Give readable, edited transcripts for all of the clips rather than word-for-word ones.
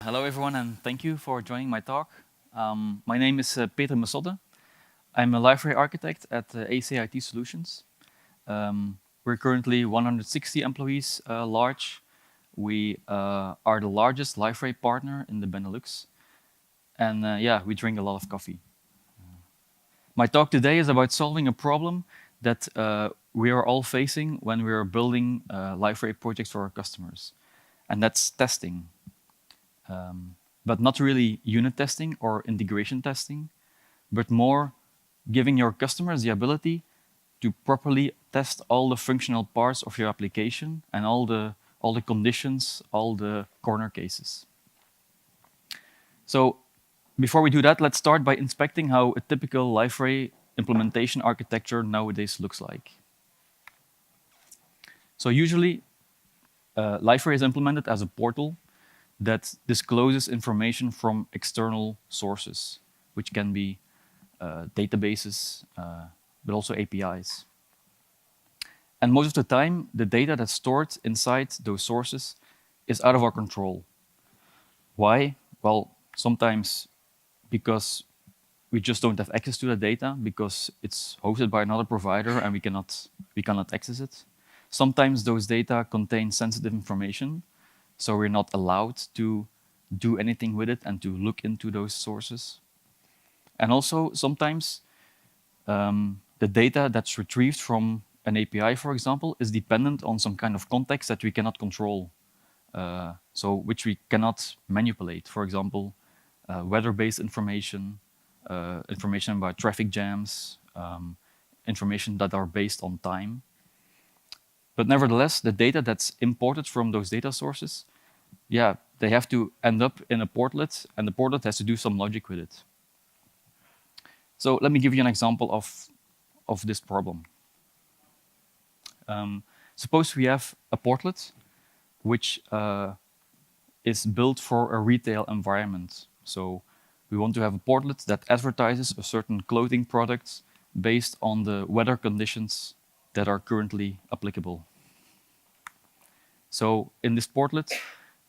Hello everyone and thank you for joining my talk. My name is Peter Mesotten. I'm a Liferay Architect at ACA IT-Solutions. We're currently 160 employees large. We are the largest Liferay partner in the Benelux. And yeah, we drink a lot of coffee. My talk today is about solving a problem that we are all facing when we are building Liferay projects for our customers. And that's testing. But not really unit testing or integration testing, but more giving your customers the ability to properly test all the functional parts of your application and all the conditions, all the corner cases. So before we do that, let's start by inspecting how a typical Liferay implementation architecture nowadays looks like. So usually, Liferay is implemented as a portal that discloses information from external sources, which can be databases, but also APIs. And most of the time, the data that's stored inside those sources is out of our control. Why? Well, sometimes because we just don't have access to the data because it's hosted by another provider and we cannot access it. Sometimes those data contain sensitive information, so we're not allowed to do anything with it and to look into those sources. And also, sometimes the data that's retrieved from an API, for example, is dependent on some kind of context that we cannot control, so which we cannot manipulate. For example, weather-based information, information about traffic jams, information that are based on time. But nevertheless, the data that's imported from those data sources, yeah, they have to end up in a portlet, and the portlet has to do some logic with it. So let me give you an example of this problem. Suppose we have a portlet which is built for a retail environment. So we want to have a portlet that advertises a certain clothing product based on the weather conditions that are currently applicable. So in this portlet,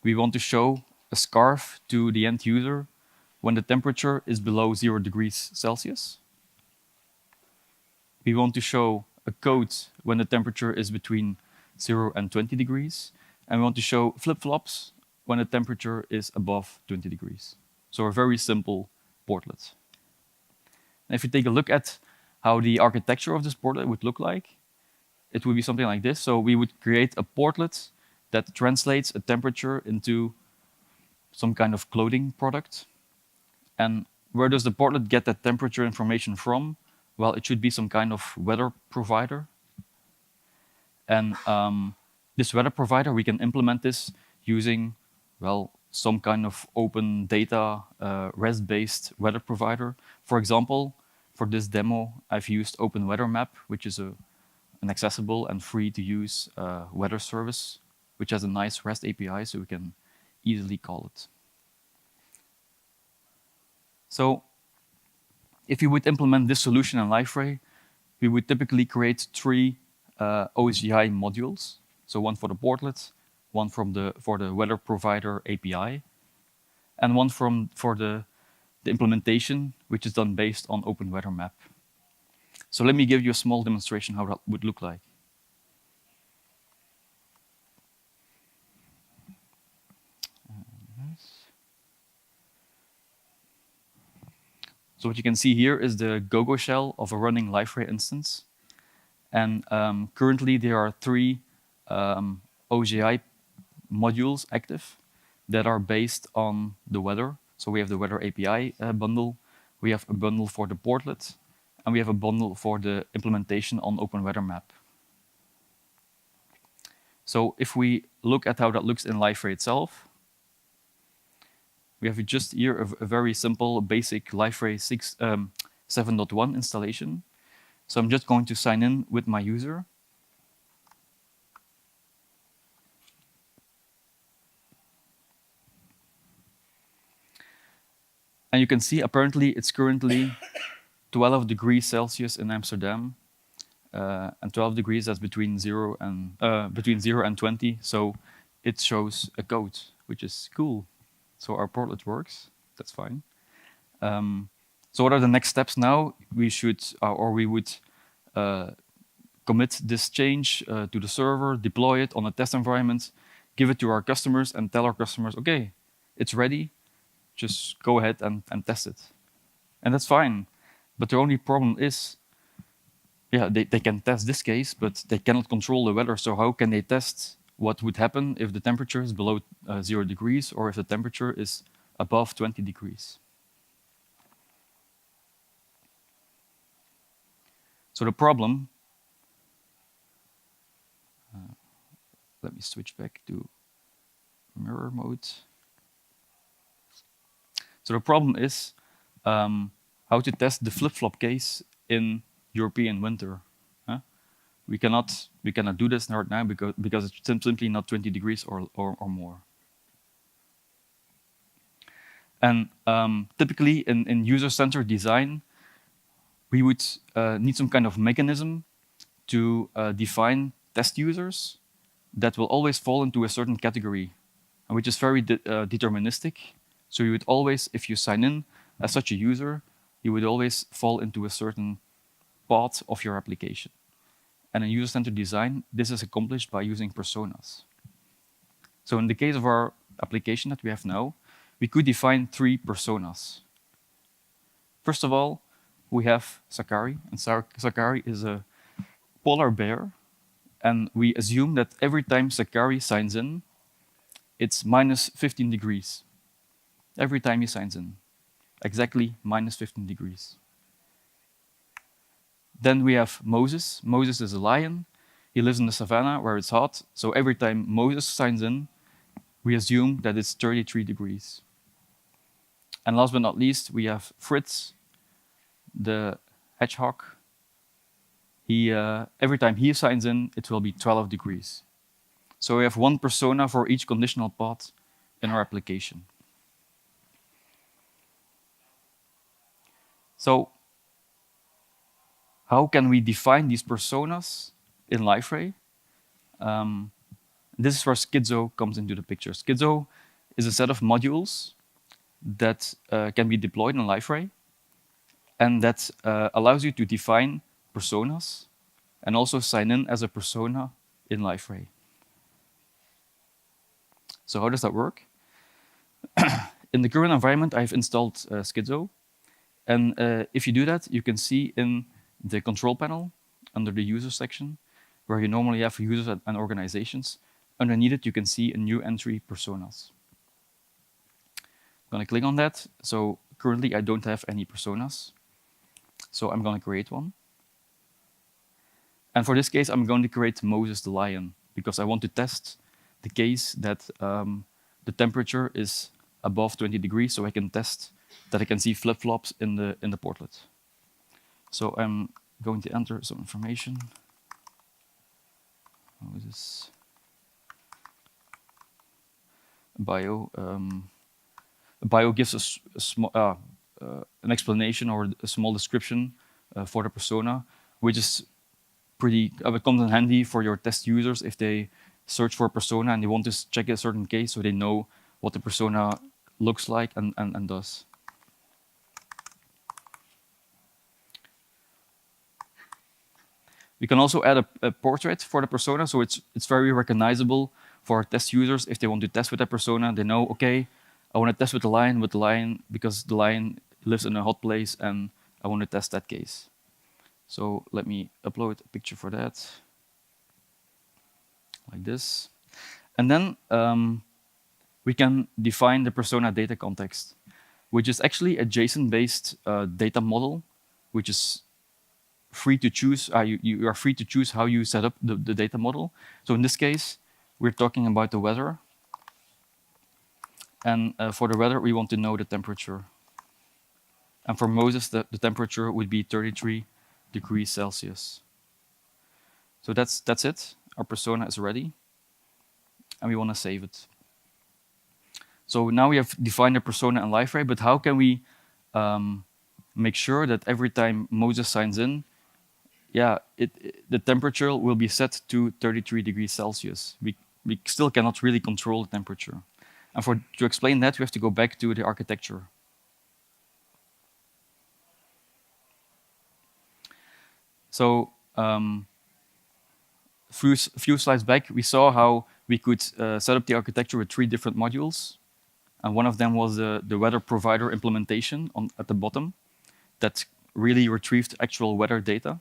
we want to show a scarf to the end user when the temperature is below 0 degrees Celsius. We want to show a coat when the temperature is between 0 and 20 degrees. And we want to show flip-flops when the temperature is above 20 degrees. So a very simple portlet. And if you take a look at how the architecture of this portlet would look like, it would be something like this. So we would create a portlet that translates a temperature into some kind of clothing product. And where does the portlet get that temperature information from? Well, it should be some kind of weather provider. And this weather provider, we can implement this using, well, some kind of open data REST-based weather provider. For example, for this demo, I've used Open Weather Map, which is an accessible and free to use weather service, which has a nice REST API, so we can easily call it. So if you would implement this solution in Liferay, we would typically create 3 OSGI modules. So one for the portlet, one for the weather provider API, and one for the implementation, which is done based on Open Weather Map. So let me give you a small demonstration how that would look like. So what you can see here is the Go-Go shell of a running Liferay instance. And currently there are 3 OGI modules active that are based on the weather. So we have the weather API bundle, we have a bundle for the portlet, and we have a bundle for the implementation on Open Weather Map. So if we look at how that looks in Liferay itself, we have just here a very simple, basic Liferay 7.1 installation. So I'm just going to sign in with my user. And you can see apparently it's currently 12 degrees Celsius in Amsterdam. And 12 degrees, that's between 0 and 20. So it shows a code, which is cool. So our portlet works. That's fine. So what are the next steps now? We should, or we would commit this change to the server, deploy it on a test environment, give it to our customers, and tell our customers, okay, it's ready. Just go ahead and test it. And that's fine. But the only problem is, yeah, they can test this case, but they cannot control the weather. So how can they test what would happen if the temperature is below 0 degrees or if the temperature is above 20 degrees? So the problem, let me switch back to mirror mode. So the problem is how to test the flip-flop case in European winter. We cannot do this right now because it's simply not 20 degrees or more. And typically in user-centered design, we would need some kind of mechanism to define test users that will always fall into a certain category, which is very deterministic. So you would always, if you sign in as such a user, you would always fall into a certain part of your application. And in user-centered design, this is accomplished by using personas. So in the case of our application that we have now, we could define 3 personas. First of all, we have Sakari, and Sakari is a polar bear, and we assume that every time Sakari signs in, it's minus 15 degrees. Every time he signs in, exactly minus 15 degrees. Then we have Moses. Moses is a lion. He lives in the savannah where it's hot, so every time Moses signs in, we assume that it's 33 degrees. And last but not least, we have Fritz, the hedgehog. Every time he signs in, it will be 12 degrees. So we have 1 persona for each conditional path in our application. So how can we define these personas in Liferay? This is where Schizo comes into the picture. Schizo is a set of modules that can be deployed in Liferay, and that allows you to define personas and also sign in as a persona in Liferay. So how does that work? In the current environment, I've installed Schizo. And if you do that, you can see in the control panel, under the user section, where you normally have users and organizations, underneath it, you can see a new entry, personas. I'm going to click on that. So currently, I don't have any personas. So I'm going to create one. And for this case, I'm going to create Moses the lion, because I want to test the case that the temperature is above 20 degrees, so I can test that I can see flip-flops in the portlet. So I'm going to enter some information. Moses bio. Bio gives us an explanation or a small description for the persona, which is pretty, it comes in handy for your test users if they search for a persona and they want to check a certain case so they know what the persona looks like and does. We can also add a portrait for the persona, so it's very recognizable for our test users. If they want to test with that persona, they know, okay, I want to test with the lion because the lion lives in a hot place and I want to test that case. So let me upload a picture for that, like this. And then we can define the persona data context, which is actually a JSON-based data model, which is free to choose. You are free to choose how you set up the data model. So in this case, we're talking about the weather. And for the weather, we want to know the temperature. And for Moses, the temperature would be 33 degrees Celsius. So that's it. Our persona is ready. And we want to save it. So now we have defined a persona in Liferay, but how can we make sure that every time Moses signs in, the temperature will be set to 33 degrees Celsius. We still cannot really control the temperature. And to explain that, we have to go back to the architecture. So a few slides back, we saw how we could set up the architecture with 3 different modules. And one of them was the weather provider implementation at the bottom that really retrieved actual weather data.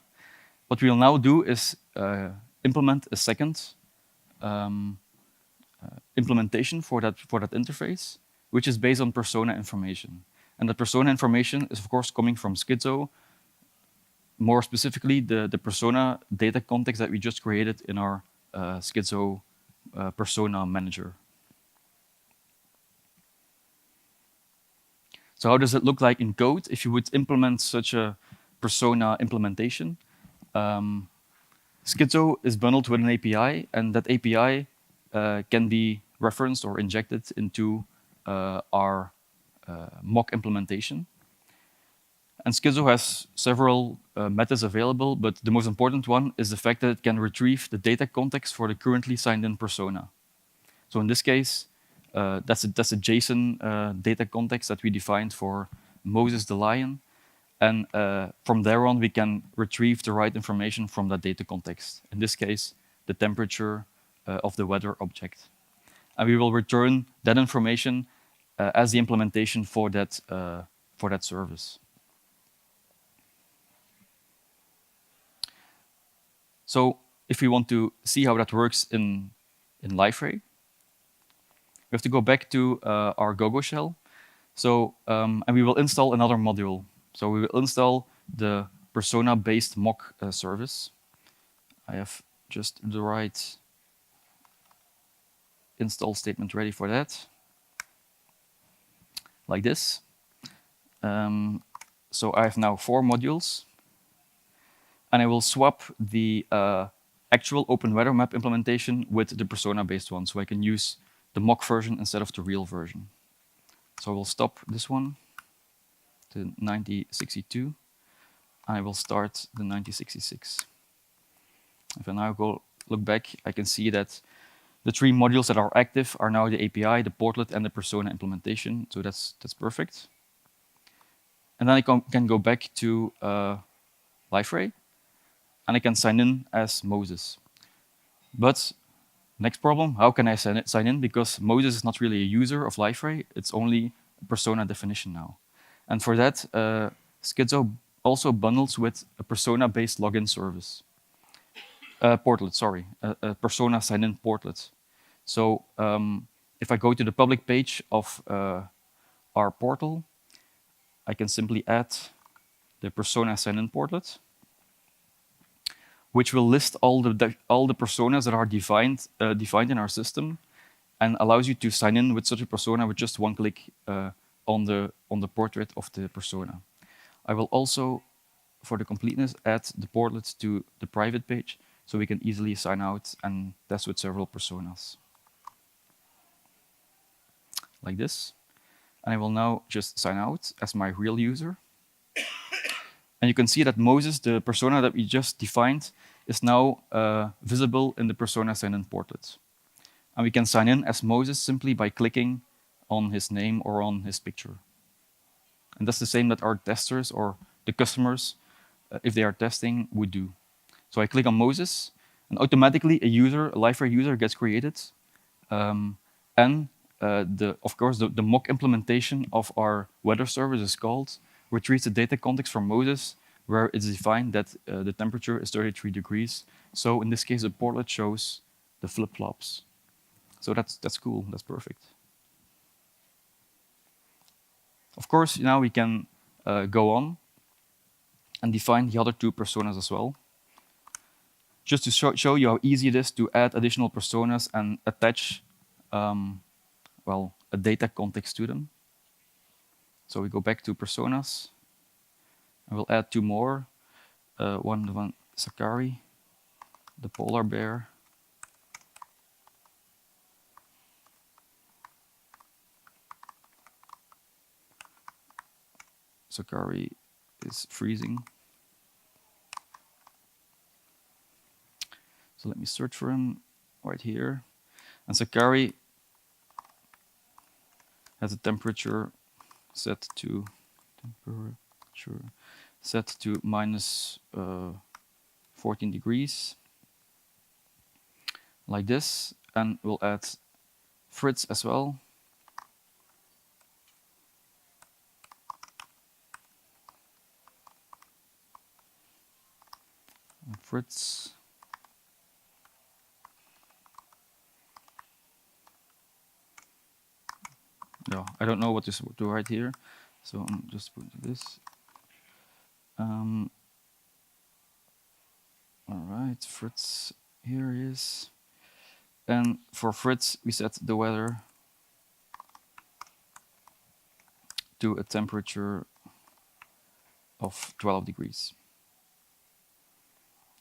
What we'll now do is implement a second implementation for that interface, which is based on persona information. And the persona information is, of course, coming from Schizo, more specifically, the persona data context that we just created in our Schizo persona manager. So how does it look like in code if you would implement such a persona implementation? Schizo is bundled with an API, and that API can be referenced or injected into our mock implementation. And Schizo has several methods available, but the most important one is the fact that it can retrieve the data context for the currently signed in persona. So in this case, that's a JSON data context that we defined for Moses the lion. And from there on, we can retrieve the right information from that data context. In this case, the temperature of the weather object. And we will return that information as the implementation for that service. So if we want to see how that works in Liferay, we have to go back to our Gogo shell. So, and we will install another module. So we will install the persona-based mock service. I have just the right install statement ready for that, like this. So I have now 4 modules. And I will swap the actual open weather map implementation with the persona-based one, so I can use the mock version instead of the real version. So I will stop this one to 9062, and I will start the 9066. If I now go look back, I can see that the 3 modules that are active are now the API, the portlet, and the persona implementation. So that's perfect. And then I can go back to Liferay, and I can sign in as Moses. But next problem, how can I sign in? Because Moses is not really a user of Liferay, it's only a persona definition now. And for that, Schizo also bundles with a persona-based login service. Portlet, sorry, a persona sign-in portlet. So if I go to the public page of our portal, I can simply add the persona sign-in portlet, which will list all the personas that are defined in our system, and allows you to sign in with such a persona with just one click on the portrait of the persona. I will also, for the completeness, add the portlet to the private page, so we can easily sign out and test with several personas, like this. And I will now just sign out as my real user. And you can see that Moses, the persona that we just defined, is now visible in the persona sign-in portlet. And we can sign in as Moses simply by clicking on his name or on his picture. And that's the same that our testers or the customers, if they are testing, would do. So I click on Moses, and automatically a Liferay user gets created. And of course, the mock implementation of our weather service is called, retrieves the data context from Moses, where it's defined that the temperature is 33 degrees. So in this case, the portlet shows the flip-flops. So that's cool, that's perfect. Of course, now we can go on and define the other 2 personas as well. Just to show you how easy it is to add additional personas and attach, well, a data context to them. So we go back to personas. I will add 2 more. One Sakari, the polar bear. Sakari is freezing. So let me search for him right here. And Sakari has a temperature set to temperature set to minus 14 degrees, like this, and we'll add Fritz as well. Fritz. No, I don't know what to write here, so I'm just putting this. All right, Fritz, here he is. And for Fritz, we set the weather to a temperature of 12 degrees.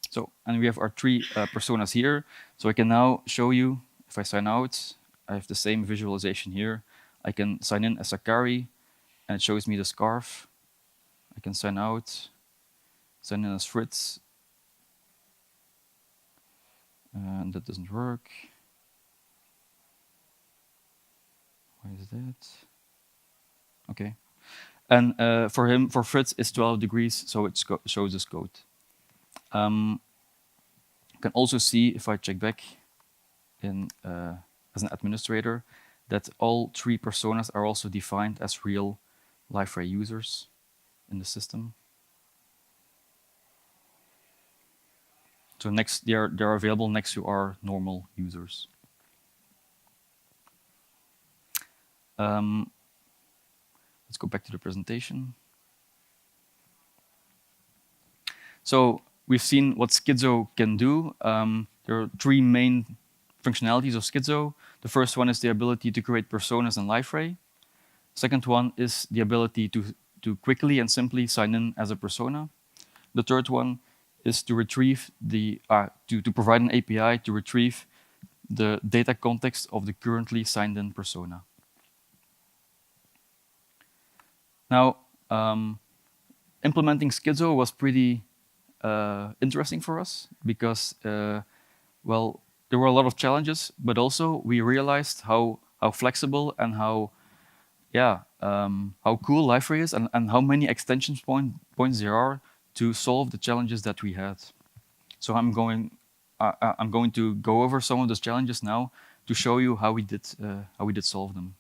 So, and we have our three personas here. So I can now show you, if I sign out, I have the same visualization here. I can sign in as Sakari, and it shows me the scarf. I can sign out, sign in as Fritz, and that doesn't work. Why is that? Okay. And for Fritz, it's 12 degrees, so it shows this code. You can also see, if I check back in as an administrator, that all three personas are also defined as real Liferay users in the system. So next, they're available next to our normal users. Let's go back to the presentation. So we've seen what Schizo can do. There are three main functionalities of Schizo. The first one is the ability to create personas in Liferay. Second one is the ability to quickly and simply sign in as a persona. The third one is to retrieve to provide an API to retrieve the data context of the currently signed in persona. Now, implementing Schizo was pretty interesting for us because, well, there were a lot of challenges, but also we realized how flexible and how cool Liferay is, and how many extension points there are to solve the challenges that we had. So I'm going to go over some of those challenges now to show you how we did solve them.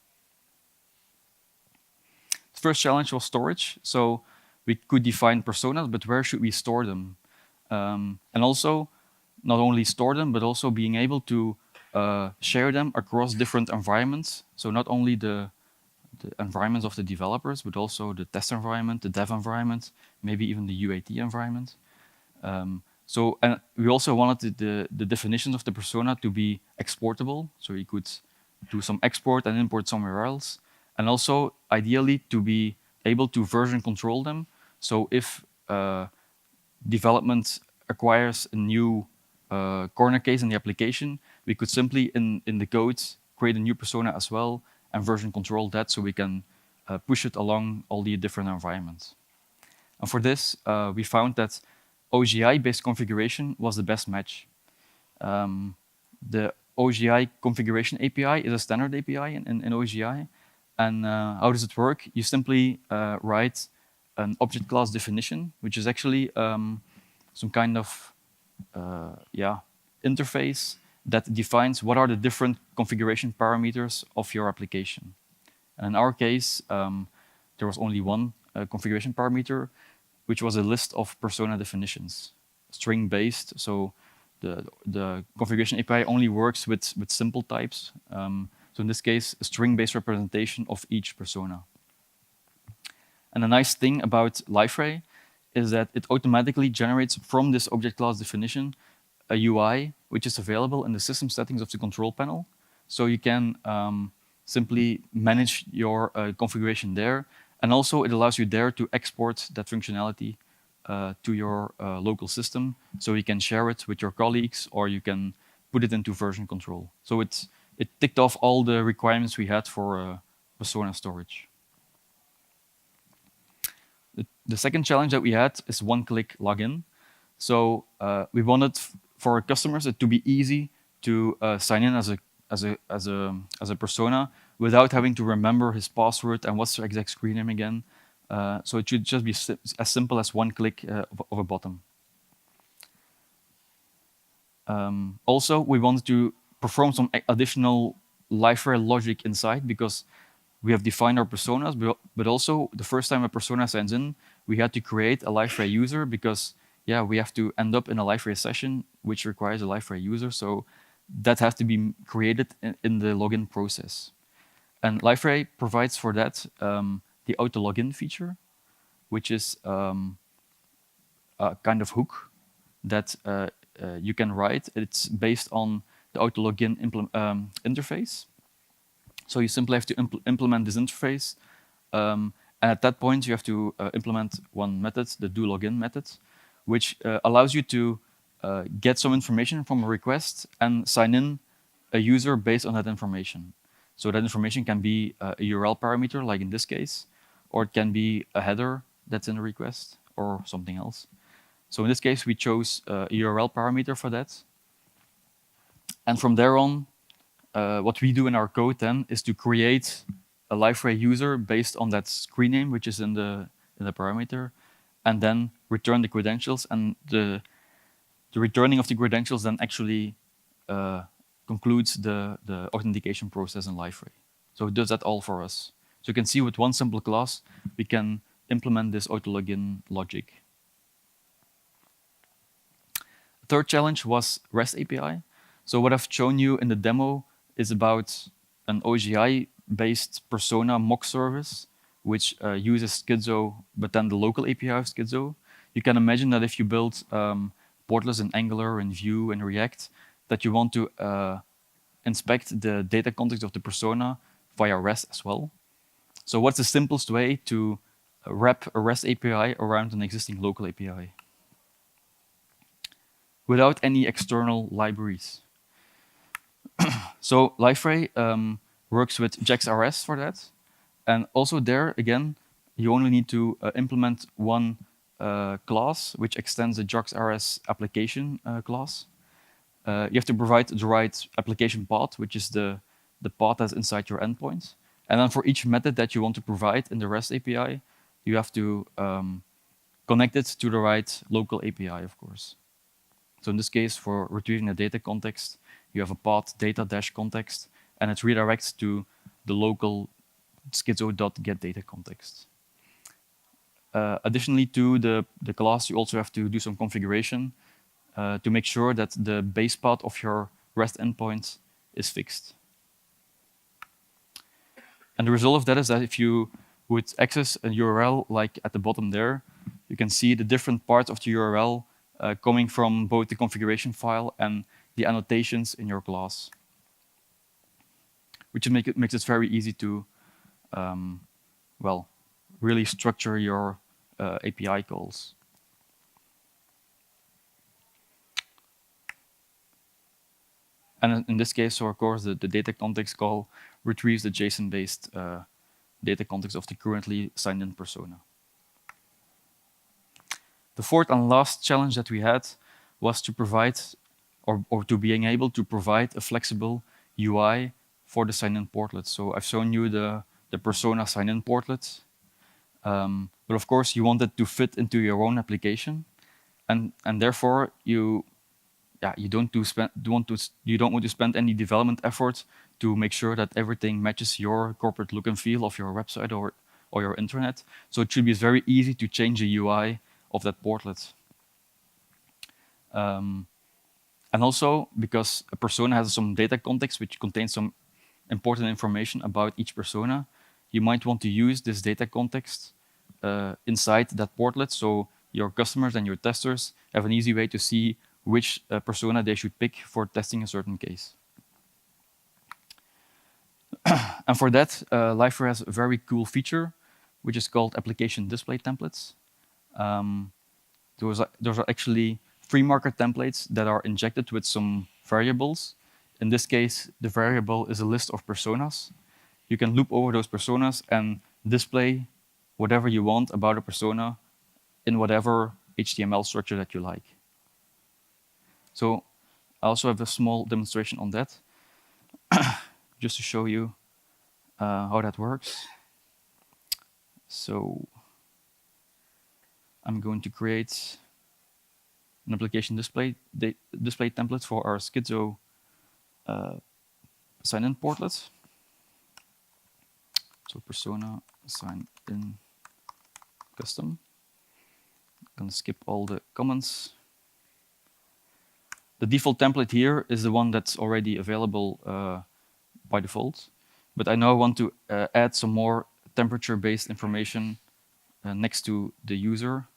The first challenge was storage. So we could define personas, but where should we store them? And also, not only store them, but also being able to share them across different environments. So not only the environments of the developers, but also the test environment, the dev environment, maybe even the UAT environment. And we also wanted the definitions of the persona to be exportable, so you could do some export and import somewhere else. And also, ideally, to be able to version control them. So if development acquires a new corner case in the application, we could simply, in the code, create a new persona as well and version control that so we can push it along all the different environments. And for this, we found that OGI-based configuration was the best match. The OGI configuration API is a standard API in OGI. And how does it work? You simply write an object class definition, which is actually some kind of interface that defines what are the different configuration parameters of your application. And in our case, there was only one configuration parameter, which was a list of persona definitions, string-based. So the configuration API only works with simple types. So in this case, a string-based representation of each persona. And the nice thing about Liferay is that it automatically generates from this object class definition a UI, which is available in the system settings of the control panel. So you can simply manage your configuration there. And also it allows you there to export that functionality to your local system. So you can share it with your colleagues, or you can put it into version control. So it ticked off all the requirements we had for persona storage. The second challenge that we had is one-click login. So we wanted for our customers it to be easy to sign in as a persona without having to remember his password and what's the exact screen name again. So it should just be as simple as one click of a button. Also, we wanted to perform some additional Liferay logic inside because we have defined our personas, but also the first time a persona signs in, we had to create a Liferay user because, yeah, we have to end up in a Liferay session, which requires a Liferay user. So that has to be created in the login process. And Liferay provides for that the auto login feature, which is a kind of hook that you can write. It's based on the auto login interface. So you simply have to implement this interface. And at that point, you have to implement one method, the doLogin method, which allows you to get some information from a request and sign in a user based on that information. So that information can be a URL parameter, like in this case, or it can be a header that's in the request, or something else. So in this case, we chose a URL parameter for that. And from there on, what we do in our code then is to create a Liferay user based on that screen name, which is in the parameter, and then return the credentials. And the returning of the credentials then actually concludes the authentication process in Liferay. So it does that all for us. So you can see with one simple class, we can implement this auto login logic. The third challenge was REST API. So what I've shown you in the demo is about an OGI-based persona mock service, which uses Schizo, but then the local API of Schizo. You can imagine that if you build portlets in Angular and Vue and React, that you want to inspect the data context of the persona via REST as well. So what's the simplest way to wrap a REST API around an existing local API without any external libraries? So Liferay works with JAX-RS for that. And also there, again, you only need to implement one class, which extends the JAX-RS application class. You have to provide the right application path, which is the path that's inside your endpoint. And then for each method that you want to provide in the REST API, you have to connect it to the right local API, of course. So in this case, for retrieving the data context, you have a path data-context, and it redirects to the local schizo.getDataContext. Additionally to the class, you also have to do some configuration to make sure that the base path of your REST endpoint is fixed. And the result of that is that if you would access a URL like at the bottom there, you can see the different parts of the URL coming from both the configuration file and the annotations in your class, which makes it very easy to, well, really structure your API calls. And in this case, so of course, the data context call retrieves the JSON-based data context of the currently signed-in persona. The fourth and last challenge that we had was to provide, or to being able to provide a flexible UI for the sign-in portlet. So I've shown you the persona sign-in portlet, but of course you want it to fit into your own application, and therefore you don't want to spend any development effort to make sure that everything matches your corporate look and feel of your website or your intranet. So it should be very easy to change the UI of that portlet. And also, because a persona has some data context which contains some important information about each persona, you might want to use this data context inside that portlet, so your customers and your testers have an easy way to see which persona they should pick for testing a certain case. And for that, Liferay has a very cool feature, which is called application display templates. Those are actually free marker templates that are injected with some variables. In this case, the variable is a list of personas. You can loop over those personas and display whatever you want about a persona in whatever HTML structure that you like. So I also have a small demonstration on that, just to show you how that works. So I'm going to create an application display template for our Schizo sign-in portlet. So persona sign-in custom. I'm going to skip all the comments. The default template here is the one that's already available by default. But I now want to add some more temperature-based information next to the user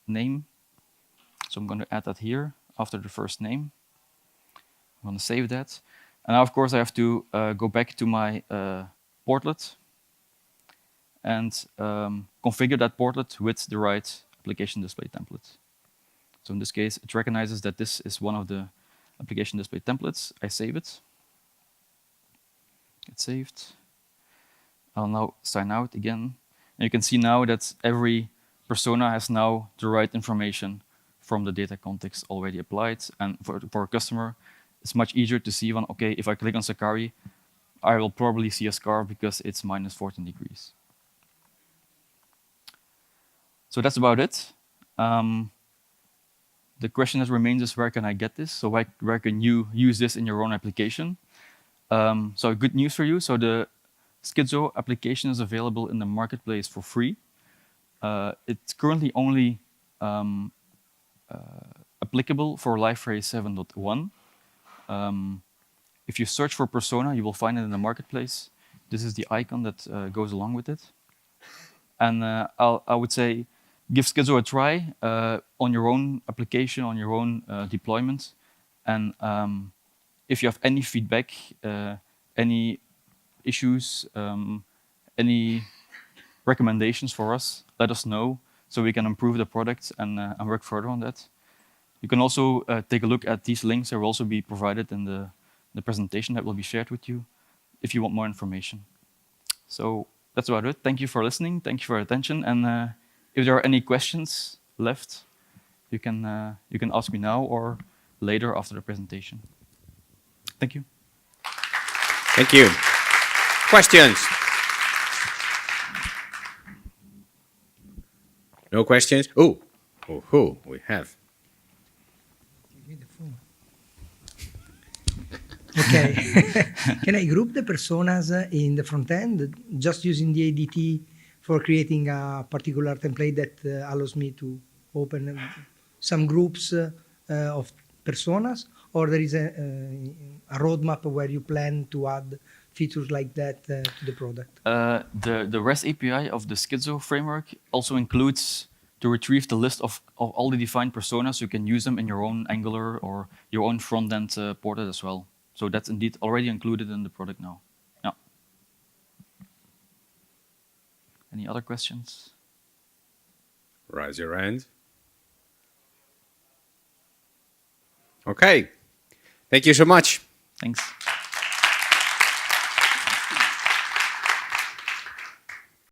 name. So I'm going to add that here after the first name. I'm going to save that. And now, of course, I have to go back to my portlet and configure that portlet with the right application display template. So in this case, it recognizes that this is one of the application display templates. I save it. It's saved. I'll now sign out again. And you can see now that every persona has now the right information from the data context already applied. And for a customer, it's much easier to see when, okay, if I click on Sakari, I will probably see a scarf because it's minus 14 degrees. So that's about it. The question that remains is, where can I get this? So where can you use this in your own application? So good news for you. So the Schizo application is available in the marketplace for free. It's currently only applicable for Liferay 7.1. If you search for persona, you will find it in the marketplace. This is the icon that goes along with it. And I would say, give Schizo a try on your own application, on your own deployment. And if you have any feedback, any issues, any recommendations for us, let us know so we can improve the product and work further on that. You can also take a look at these links. They will also be provided in the presentation that will be shared with you if you want more information. So that's about it. Thank you for listening. Thank you for your attention. And if there are any questions left, you can ask me now or later after the presentation. Thank you. Thank you. Questions? No questions? Oh, we have. Give me the phone. Okay. Can I group the personas in the front end just using the ADT for creating a particular template that allows me to open some groups of personas, or there is a roadmap where you plan to add features like that to the product? The REST API of the Schizo framework also includes to retrieve the list of all the defined personas. You can use them in your own Angular or your own front-end portlet as well. So that's indeed already included in the product now. Yeah. Any other questions? Raise your hand. Okay. Thank you so much. Thanks.